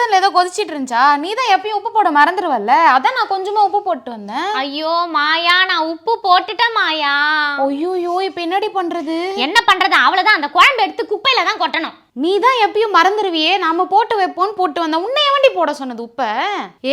கிச்சன்ல ஏதோ கொதிச்சிட்டு இருந்துச்சா? நீ தான் எப்பயும் உப்பு போட மறந்துடுவல்ல, அதான் நான் கொஞ்சமா உப்பு போட்டு வந்தேன். ஐயோ மாயா, நான் உப்பு போட்டுட்டேன் மாயா. ஐயோ இப்ப என்னடி பண்றது? என்ன பண்றது, அவ்வளவுதான். அந்த குழம்பு எடுத்து குப்பையில தான் கொட்டணும். நீ தான் எப்பயும் மறந்துடுவியே, நாம போட்டு வைப்போன்னு போட்டு வந்த. உன்னை எவண்டி போட சொன்னது உப்ப?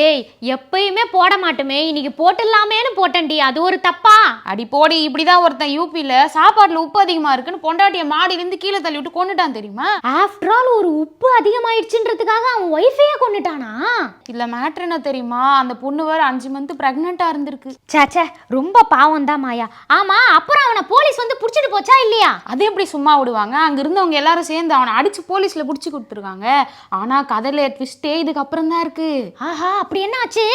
ஏய், எப்பயுமே போட மாட்டோமே, இன்னைக்கு போட்டுடலாமேன்னு போட்டேன்டி. அது ஒரு தப்பா? அடி போடி. இப்படிதான் ஒருத்தன் யூபியில சாப்பாட்டுல உப்பு அதிகமா இருக்குன்னு பொண்டாட்டிய மாடியில இருந்து கீழே தள்ளி விட்டு கொண்டுட்டான் தெரியுமா? ஆஃப்டர் ஆல் ஒரு உப்பு அதிகமாயிடுச்சுன்றதுக்காக அவன் ஒய்ஃபையே கொண்டுட்டானா? இல்ல மேட்ரு என்ன தெரியுமா, அந்த பொண்ணு வேற 5 மந்த் பிரெக்னெண்டா இருந்திருக்கு. சேச்சே, ரொம்ப பாவம் தான் மாயா. ஆமா, அப்புறம் அவனை போலீஸ் வந்து புடிச்சிட்டு போச்சா இல்லையா? அது எப்படி சும்மா விடுவாங்க? அங்க இருந்தவங்க எல்லாரும் சேர்ந்து அவனை அடிச்சு போலீஸ்ல புடிச்சு கொடுத்துருக்காங்க. ஆனா கதையில ட்விஸ்டே இதுக்கு அப்புறம் தான் இருக்கு. ஆஹா, அப்படி என்ன ஆச்சு?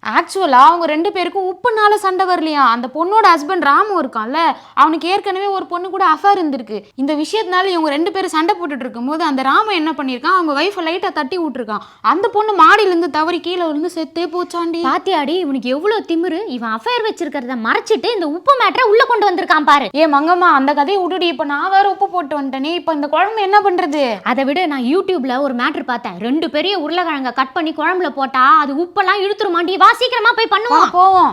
ஆக்சுவலா அவங்க 2 பேருக்கும் உப்புனால சண்டை வரலையா. அந்த பொண்ணோட ஹஸ்பண்ட் ராமு இருக்கான்ல, அவனுக்கு ஏற்கனவே ஒரு பொண்ணு கூட அஃபேர் இருந்திருக்கு. இந்த விஷயத்தினால இவங்க 2 பேரும் சண்டை போட்டுட்டு இருக்கும்போது அந்த ராமு என்ன பண்ணிருக்கான், அவங்க வைஃபை லைட்டா தட்டி விட்டுருக்கான். அந்த பொண்ணு மாடியில இருந்து தவறி கீழே விழுந்து செத்தே போச்சாண்டி. பாத்தியாடி, இவனுக்கு எவ்வளவு திமிரு. இவன் அஃபேர் வச்சிருக்கிறத மறைச்சிட்டு இந்த உப்பு மேட்டரை உள்ள கொண்டு வந்திருக்கான் பாரு. ஏ மங்கம்மா, அந்த கதையை விட்டுடி. இப்ப நான் வேற உப்பு போட்டு வந்துட்டேனே, இப்ப இந்த குழம்பு என்ன பண்றது? அதை விட நான் யூடியூப்ல ஒரு மேட்டர் பார்த்தேன். 2 பெரிய உருளைக்கிழங்க கட் பண்ணி குழம்புல போட்டா அது உப்பெல்லாம் இழுத்துருமாண்டி. வா சீக்கிரமா போய் பண்ணுவோம். போவோம்.